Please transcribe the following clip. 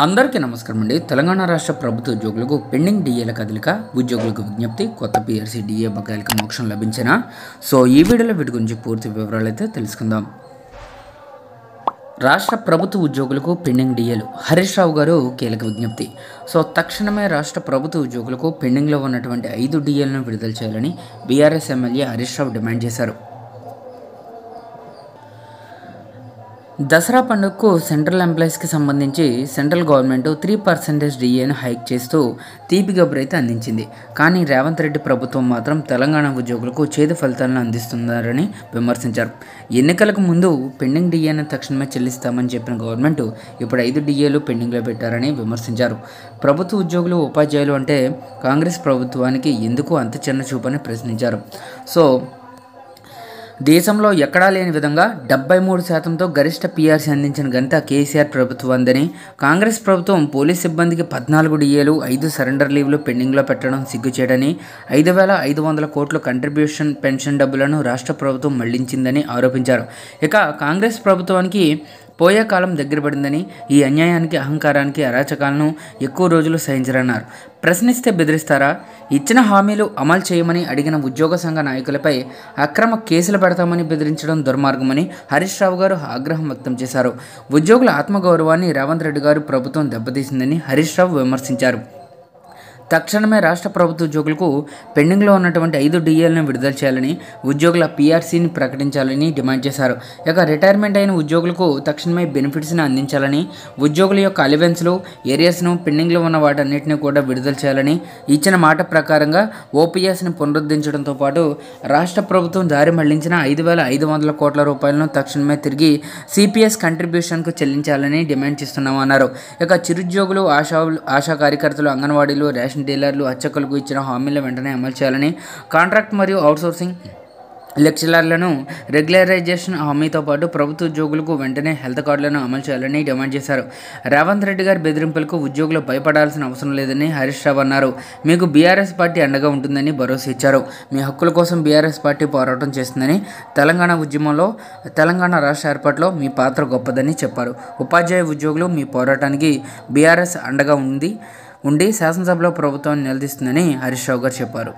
అందరికీ నమస్కారం అండి. తెలంగాణ రాష్ట్ర ప్రభుత్వ ఉద్యోగులకు పెండింగ్ డిఏల కదలిక, ఉద్యోగులకు విజ్ఞప్తి, కొత్త పిఆర్సీ డిఏ బకాయిలకు మోక్షం లభించిన. ఈ వీడియోలో వీటి గురించి పూర్తి వివరాలు అయితే తెలుసుకుందాం. రాష్ట్ర ప్రభుత్వ ఉద్యోగులకు పెండింగ్ డిఏలు, హరీష్ రావు గారు కీలక విజ్ఞప్తి. తక్షణమే రాష్ట్ర ప్రభుత్వ ఉద్యోగులకు పెండింగ్లో ఉన్నటువంటి 5 డిఏలను విడుదల చేయాలని BRS MLA Harish Rao demand చేశారు. దసరా పండుగకు సెంట్రల్ ఎంప్లాయీస్కి సంబంధించి సెంట్రల్ గవర్నమెంట్ 3% డిఏను హైక్ చేస్తూ తీపి కబురైతే అందించింది. కానీ రేవంత్ రెడ్డి ప్రభుత్వం మాత్రం తెలంగాణ ఉద్యోగులకు చేదు ఫలితాలను అందిస్తున్నారని విమర్శించారు. ఎన్నికలకు ముందు పెండింగ్ డిఏను తక్షణమే చెల్లిస్తామని చెప్పిన గవర్నమెంట్ ఇప్పుడు 5 డిఏలు పెండింగ్లో పెట్టారని విమర్శించారు. ప్రభుత్వ ఉద్యోగులు, ఉపాధ్యాయులు అంటే కాంగ్రెస్ ప్రభుత్వానికి ఎందుకు అంత చిన్న చూపని ప్రశ్నించారు. దేశంలో ఎక్కడా లేని విధంగా 73%తో గరిష్ట పీఆర్సీ అందించిన ఘనత కేసీఆర్ ప్రభుత్వందని, కాంగ్రెస్ ప్రభుత్వం పోలీస్ సిబ్బందికి 14 డిఏలు, 5 సరెండర్ లీవ్లు పెండింగ్లో పెట్టడం సిగ్గుచేటని, 5,500 కోట్ల కంట్రిబ్యూషన్ పెన్షన్ డబ్బులను రాష్ట్ర ప్రభుత్వం మళ్లించిందని ఆరోపించారు. ఇక కాంగ్రెస్ ప్రభుత్వానికి పోయే కాలం దగ్గర పడిందని, ఈ అన్యాయానికి, అహంకారానికి, అరాచకాలను ఎక్కువ రోజులు సహించరన్నారు. ప్రశ్నిస్తే బెదిరిస్తారా? ఇచ్చిన హామీలు అమలు చేయమని అడిగిన ఉద్యోగ సంఘ నాయకులపై అక్రమ కేసులు పెడతామని బెదిరించడం దుర్మార్గమని హరీష్ రావు గారు ఆగ్రహం వ్యక్తం చేశారు. ఉద్యోగుల ఆత్మగౌరవాన్ని రేవంత్ రెడ్డి గారు ప్రభుత్వం దెబ్బతీసిందని హరీష్ రావు విమర్శించారు. తక్షణమే రాష్ట్ర ప్రభుత్వ ఉద్యోగులకు పెండింగ్లో ఉన్నటువంటి 5 డిఏలను విడుదల చేయాలని, ఉద్యోగుల పీఆర్సీని ప్రకటించాలని డిమాండ్ చేశారు. ఇక రిటైర్మెంట్ అయిన ఉద్యోగులకు తక్షణమే బెనిఫిట్స్ని అందించాలని, ఉద్యోగుల యొక్క అలవెన్స్లు, ఏరియాస్ను పెండింగ్లో ఉన్న వాటన్నిటిని కూడా విడుదల చేయాలని, ఇచ్చిన మాట ప్రకారంగా ఓపీఎస్ని పునరుద్ధరించడంతో పాటు రాష్ట్ర ప్రభుత్వం దారి మళ్లించిన 5,500 కోట్ల రూపాయలను తక్షణమే తిరిగి సిపిఎస్ కంట్రిబ్యూషన్కు చెల్లించాలని డిమాండ్ చేస్తున్నామన్నారు. ఇక చిరుద్యోగులు, ఆశా కార్యకర్తలు, అంగన్వాడీలు, రేషన్ డీలర్లు, అర్చకులకు ఇచ్చిన హామీలను వెంటనే అమలు చేయాలని, కాంట్రాక్ట్ మరియు అవుట్సోర్సింగ్ లెక్చరర్లను రెగ్యులరైజేషన్ హామీతో పాటు ప్రభుత్వ ఉద్యోగులకు వెంటనే హెల్త్ కార్డులను అమలు చేయాలని డిమాండ్ చేశారు. రేవంత్ రెడ్డి గారి బెదిరింపులకు ఉద్యోగులు భయపడాల్సిన అవసరం లేదని హరీష్ రావు అన్నారు. మీకు బీఆర్ఎస్ పార్టీ అండగా ఉంటుందని భరోసా ఇచ్చారు. మీ హక్కుల కోసం బీఆర్ఎస్ పార్టీ పోరాటం చేస్తుందని, తెలంగాణ ఉద్యమంలో, తెలంగాణ రాష్ట్ర ఏర్పాటులో మీ పాత్ర గొప్పదని చెప్పారు. ఉపాధ్యాయ ఉద్యోగులు మీ పోరాటానికి బీఆర్ఎస్ అండగా ఉండి శాసనసభలో ప్రభుత్వాన్ని నిలదీస్తుందని హరీష్ రావు గారు చెప్పారు.